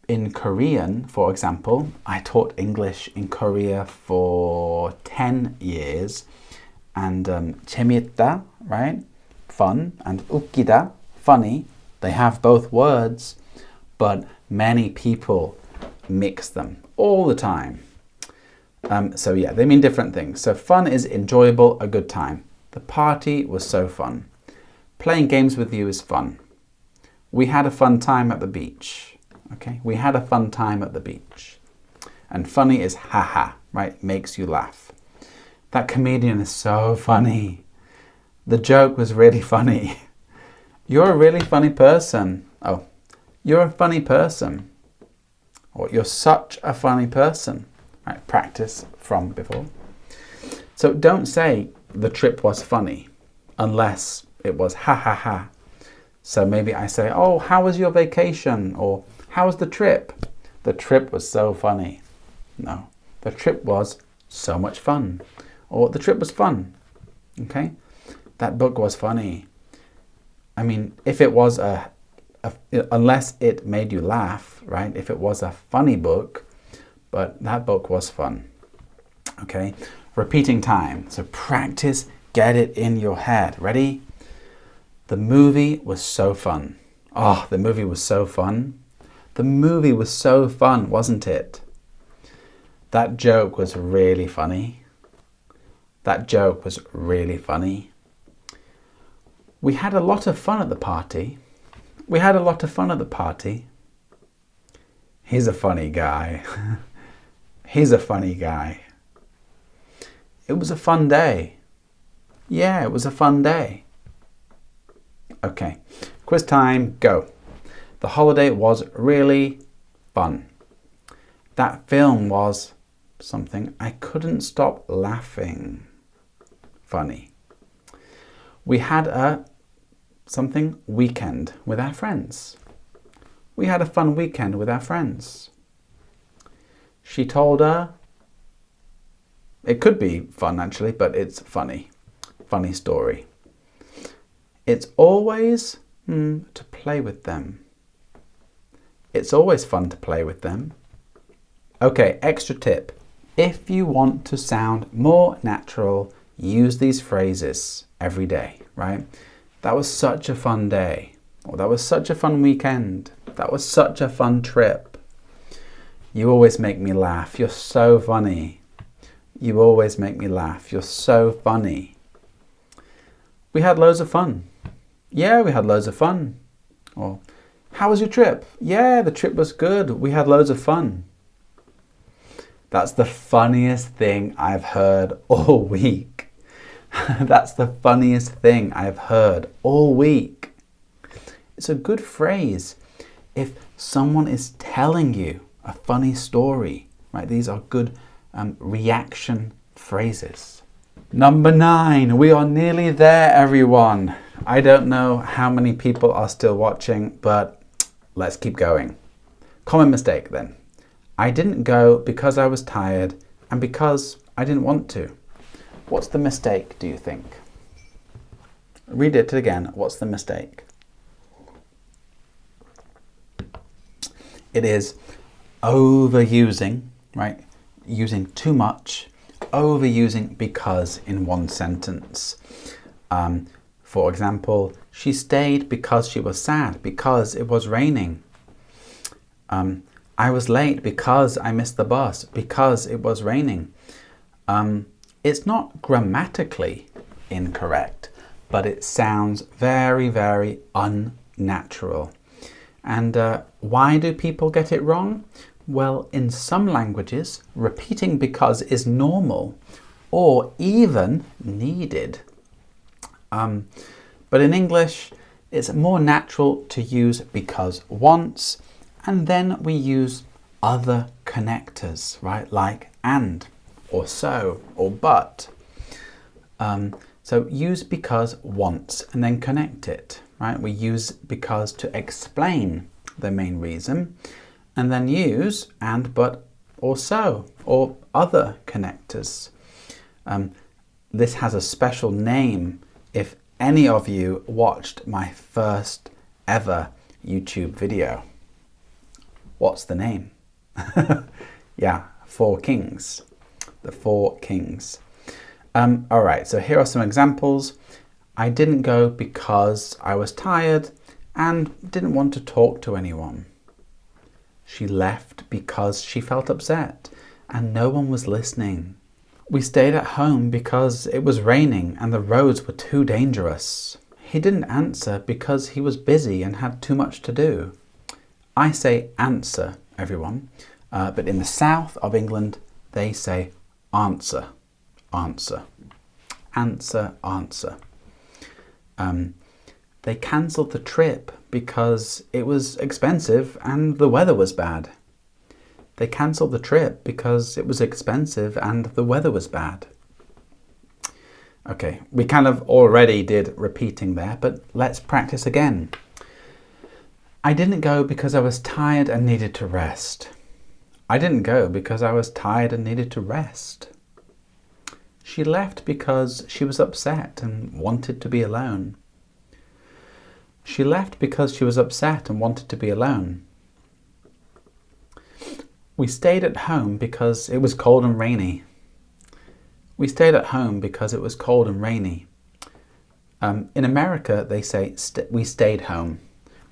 in Korean, for example, I taught English in Korea for 10 years. And 재미있다, right? Fun, and 웃기다, funny. They have both words, but many people mix them all the time. So yeah, they mean different things. So fun is enjoyable, a good time. The party was so fun. Playing games with you is fun. We had a fun time at the beach. Okay, we had a fun time at the beach. And funny is haha, right? Makes you laugh. That comedian is so funny. The joke was really funny. You're a really funny person. Oh, you're a funny person. Or you're such a funny person. Right, practice from before. So don't say the trip was funny unless it was ha ha ha. So maybe I say, oh, how was your vacation? Or how was the trip? The trip was so funny. No, the trip was so much fun. Or the trip was fun. Okay, that book was funny. I mean, if it was unless it made you laugh, right? If it was a funny book, but that book was fun. Okay, repeating time. So practice, get it in your head. Ready? The movie was so fun. Oh, the movie was so fun. The movie was so fun, wasn't it? That joke was really funny. That joke was really funny. We had a lot of fun at the party. We had a lot of fun at the party. He's a funny guy. He's a funny guy. It was a fun day. Yeah, it was a fun day. Okay, quiz time, go. The holiday was really fun. That film was something. I couldn't stop laughing. Funny. We had a something weekend with our friends. We had a fun weekend with our friends. She told her. It could be fun actually, but it's funny. Funny story. It's always to play with them. It's always fun to play with them. Okay, extra tip. If you want to sound more natural, use these phrases every day, right? That was such a fun day. Or that was such a fun weekend. That was such a fun trip. You always make me laugh. You're so funny. You always make me laugh. You're so funny. We had loads of fun. Yeah, we had loads of fun. Or, how was your trip? Yeah, the trip was good. We had loads of fun. That's the funniest thing I've heard all week. That's the funniest thing I've heard all week. It's a good phrase if someone is telling you a funny story, right? These are good reaction phrases. Number 9, we are nearly there, everyone. I don't know how many people are still watching, but let's keep going. Common mistake then. I didn't go because I was tired and because I didn't want to. What's the mistake, do you think? Read it again. What's the mistake? It is overusing, right? Using too much. Overusing because in one sentence. For example, she stayed because she was sad, because it was raining. I was late because I missed the bus, because it was raining. It's not grammatically incorrect, but it sounds very, very unnatural. And why do people get it wrong? Well, in some languages, repeating because is normal or even needed. But in English, it's more natural to use because once, and then we use other connectors, right? Like and, or so, or but. So use because once and then connect it, right? We use because to explain the main reason, and then use and, but, or so, or other connectors. This has a special name if any of you watched my first ever YouTube video. What's the name? Yeah, 4 Kings. The 4 Kings. All right, so here are some examples. I didn't go because I was tired and didn't want to talk to anyone. She left because she felt upset and no one was listening. We stayed at home because it was raining and the roads were too dangerous. He didn't answer because he was busy and had too much to do. I say answer, everyone, but in the south of England, they say answer, answer, answer, answer. They cancelled the trip because it was expensive and the weather was bad. They cancelled the trip because it was expensive and the weather was bad. Okay, we kind of already did repeating there, but let's practice again. I didn't go because I was tired and needed to rest. I didn't go because I was tired and needed to rest. She left because she was upset and wanted to be alone. She left because she was upset and wanted to be alone. We stayed at home because it was cold and rainy. We stayed at home because it was cold and rainy. In America, they say we stayed home.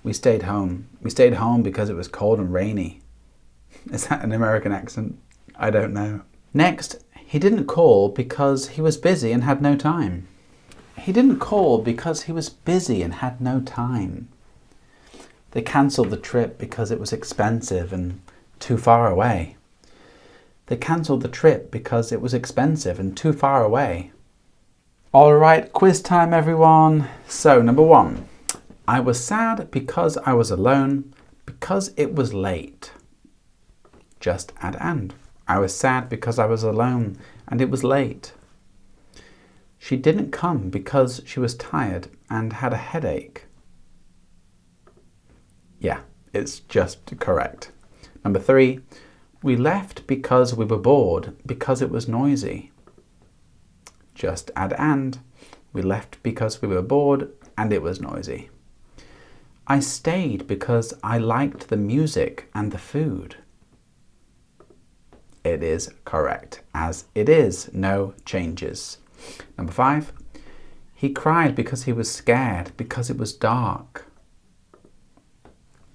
We stayed home. We stayed home because it was cold and rainy. Is that an American accent? I don't know. Next, he didn't call because he was busy and had no time. He didn't call because he was busy and had no time. They cancelled the trip because it was expensive and too far away. They cancelled the trip because it was expensive and too far away. All right, quiz time, everyone. So, number 1. I was sad because I was alone because it was late. Just add and. I was sad because I was alone and it was late. She didn't come because she was tired and had a headache. Yeah, it's just correct. Number 3. We left because we were bored because it was noisy. Just add and. We left because we were bored and it was noisy. I stayed because I liked the music and the food. It is correct, as it is, no changes. Number 5. He cried because he was scared because it was dark.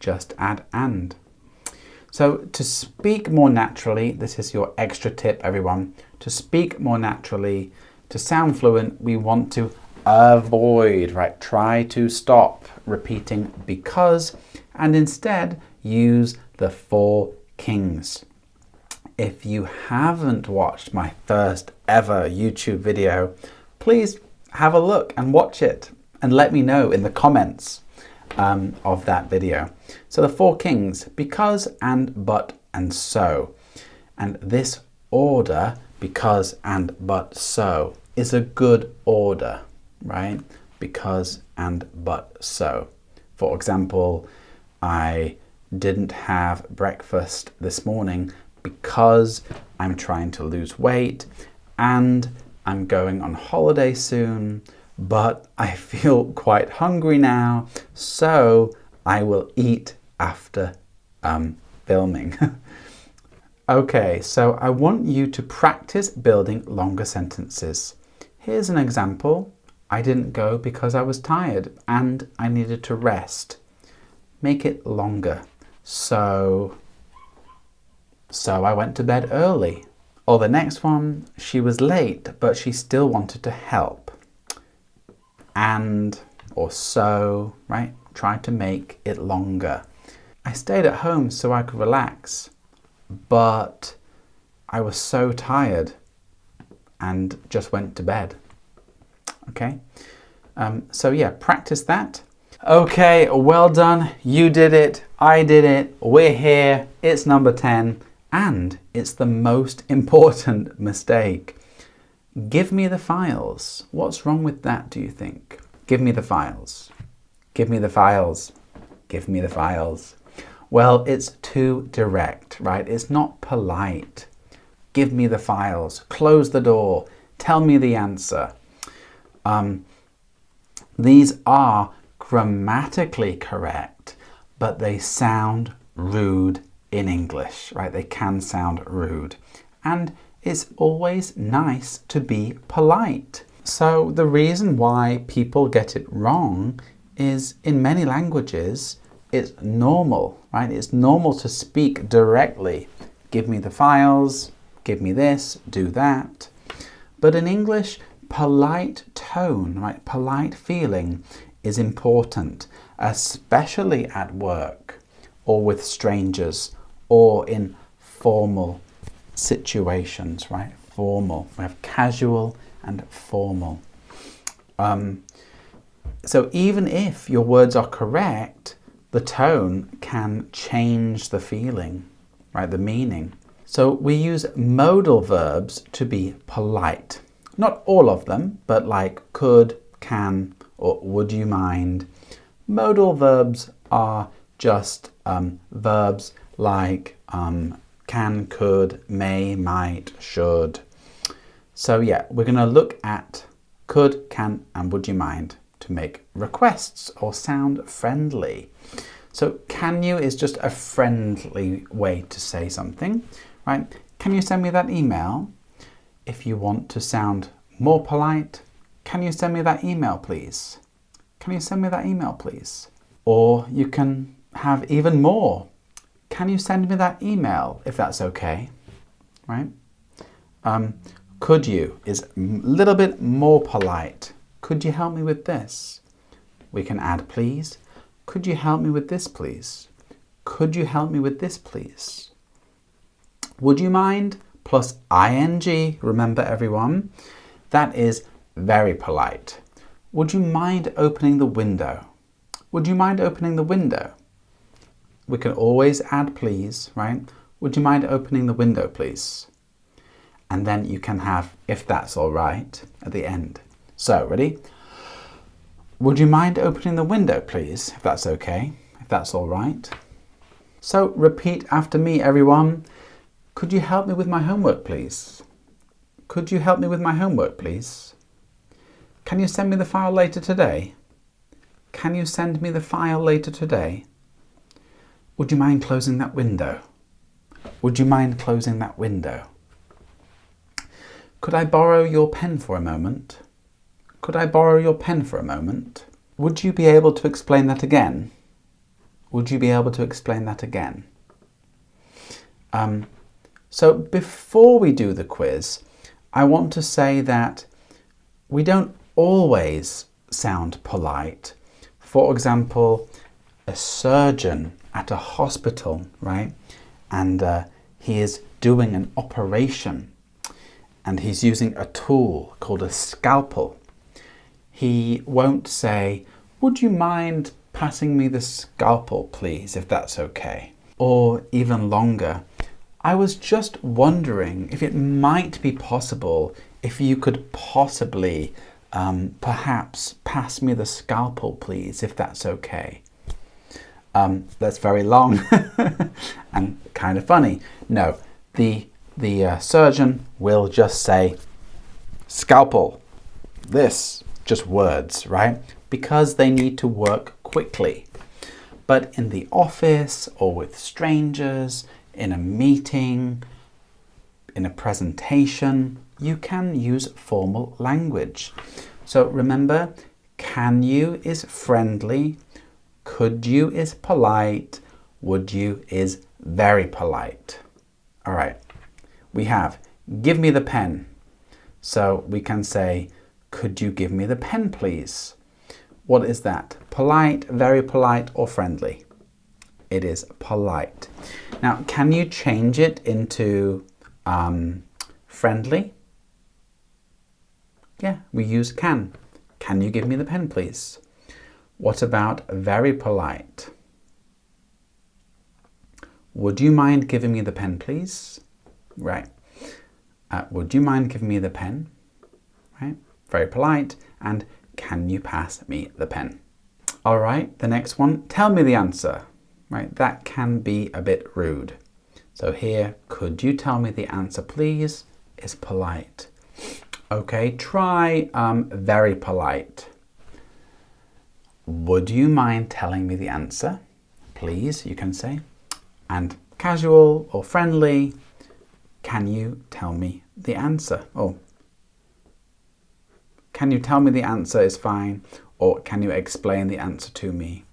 Just add and. So to speak more naturally, this is your extra tip, everyone. To speak more naturally, to sound fluent, we want to avoid, right? Try to stop repeating because and instead use the 4 kings. If you haven't watched my first ever YouTube video, please have a look and watch it and let me know in the comments of that video. So the 4 kings, because and but and so. And this order, because and but so, is a good order, right? Because and but so. For example, I didn't have breakfast this morning because I'm trying to lose weight and I'm going on holiday soon, but I feel quite hungry now, so I will eat after filming. Okay, so I want you to practice building longer sentences. Here's an example. I didn't go because I was tired and I needed to rest. Make it longer. So I went to bed early. Or the next one, she was late, but she still wanted to help. And or so, right? Try to make it longer. I stayed at home so I could relax, but I was so tired and just went to bed. Okay, so yeah, practice that. Okay, well done. You did it. I did it. We're here. It's number 10. And it's the most important mistake. Give me the files. What's wrong with that, do you think? Give me the files. Give me the files. Give me the files. Well, it's too direct, right? It's not polite. Give me the files. Close the door. Tell me the answer. These are grammatically correct, but they sound rude in English, right? They can sound rude. And it's always nice to be polite. So the reason why people get it wrong is in many languages, it's normal, right? It's normal to speak directly. Give me the files, give me this, do that. But in English, polite tone, right? Polite feeling is important, especially at work or with strangers or in formal situations, right? Formal. We have casual and formal. So even if your words are correct, the tone can change the feeling, right? The meaning. So we use modal verbs to be polite. Not all of them, but like could, can, or would you mind. Modal verbs are just verbs like can, could, may, might, should. So yeah, we're going to look at could, can, and would you mind to make requests or sound friendly. So can you is just a friendly way to say something, right? Can you send me that email? If you want to sound more polite, can you send me that email, please? Can you send me that email, please? Or you can have even more. Can you send me that email, if that's okay, right? Could you is a little bit more polite. Could you help me with this? We can add please. Could you help me with this, please? Could you help me with this, please? Would you mind plus ing, remember everyone? That is very polite. Would you mind opening the window? Would you mind opening the window? We can always add please, right? Would you mind opening the window, please? And then you can have if that's all right at the end. So, ready? Would you mind opening the window, please? If that's okay, if that's all right. So, repeat after me, everyone. Could you help me with my homework, please? Could you help me with my homework, please? Can you send me the file later today? Can you send me the file later today? Would you mind closing that window? Would you mind closing that window? Could I borrow your pen for a moment? Could I borrow your pen for a moment? Would you be able to explain that again? Would you be able to explain that again? So before we do the quiz, I want to say that we don't always sound polite. For example, a surgeon at a hospital, right? And he is doing an operation and he's using a tool called a scalpel. He won't say, would you mind passing me the scalpel, please, if that's okay? Or even longer, I was just wondering if it might be possible if you could possibly perhaps pass me the scalpel, please, if that's okay. That's very long and kind of funny. No, the surgeon will just say scalpel, this, just words, right? Because they need to work quickly. But in the office or with strangers, in a meeting, in a presentation, you can use formal language. So remember, can you is friendly, could you is polite, would you is very polite. All right, we have give me the pen. So we can say, could you give me the pen, please? What is that? Polite, very polite, or friendly? It is polite. Now, can you change it into friendly? Yeah, we use can. Can you give me the pen, please? What about very polite? Would you mind giving me the pen, please? Right. Would you mind giving me the pen? Right. Very polite. And can you pass me the pen? All right, the next one, tell me the answer. Right, that can be a bit rude. So here, could you tell me the answer, please, is polite. Okay, try very polite. Would you mind telling me the answer? Please, you can say. And casual or friendly, can you tell me the answer? Oh, can you tell me the answer is fine, or can you explain the answer to me?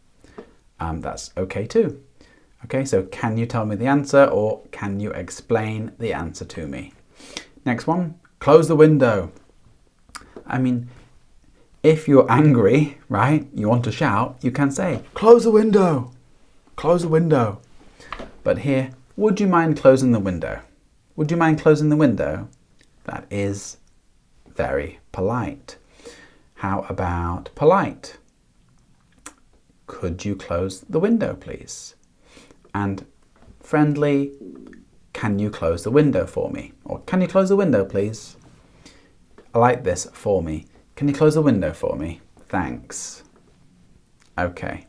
That's okay too. Okay, so can you tell me the answer, or can you explain the answer to me? Next one, close the window. I mean, if you're angry, right, you want to shout, you can say, close the window, close the window. But here, would you mind closing the window? Would you mind closing the window? That is very polite. How about polite? Could you close the window, please? And friendly, can you close the window for me? Or can you close the window, please? I like this, for me. Can you close the window for me? Thanks. Okay,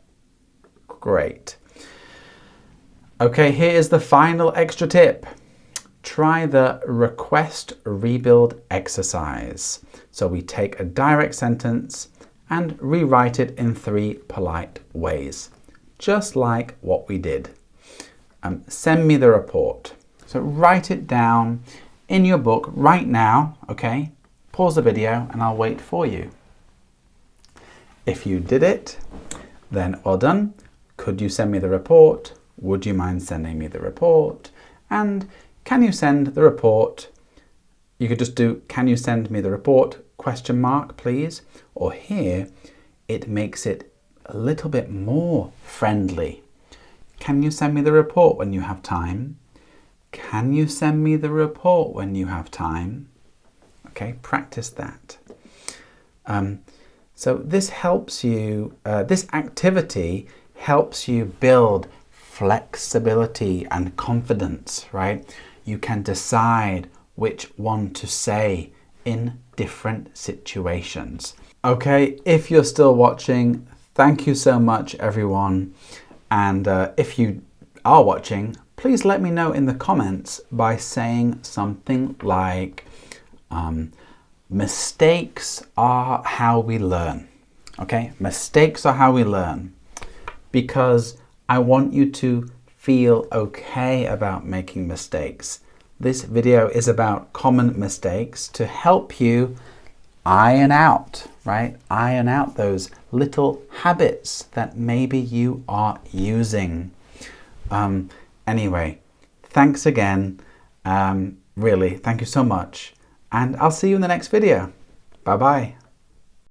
great. Okay, here is the final extra tip. Try the request rebuild exercise. So we take a direct sentence and rewrite it in 3 polite ways, just like what we did. Send me the report. So write it down in your book right now, okay? Pause the video and I'll wait for you. If you did it, then well done. Could you send me the report? Would you mind sending me the report? And can you send the report? You could just do, can you send me the report? Question mark, please. Or here, it makes it a little bit more friendly. Can you send me the report when you have time? Can you send me the report when you have time? Okay, practice that. So this helps you, this activity helps you build flexibility and confidence, right? You can decide which one to say in different situations. Okay, if you're still watching, thank you so much, everyone. And if you are watching, please let me know in the comments by saying something like, mistakes are how we learn. Okay, mistakes are how we learn, because I want you to feel okay about making mistakes. This video is about common mistakes to help you iron out, right? Iron out those little habits that maybe you are using. Anyway, thanks again. Really, thank you so much. And I'll see you in the next video. Bye-bye.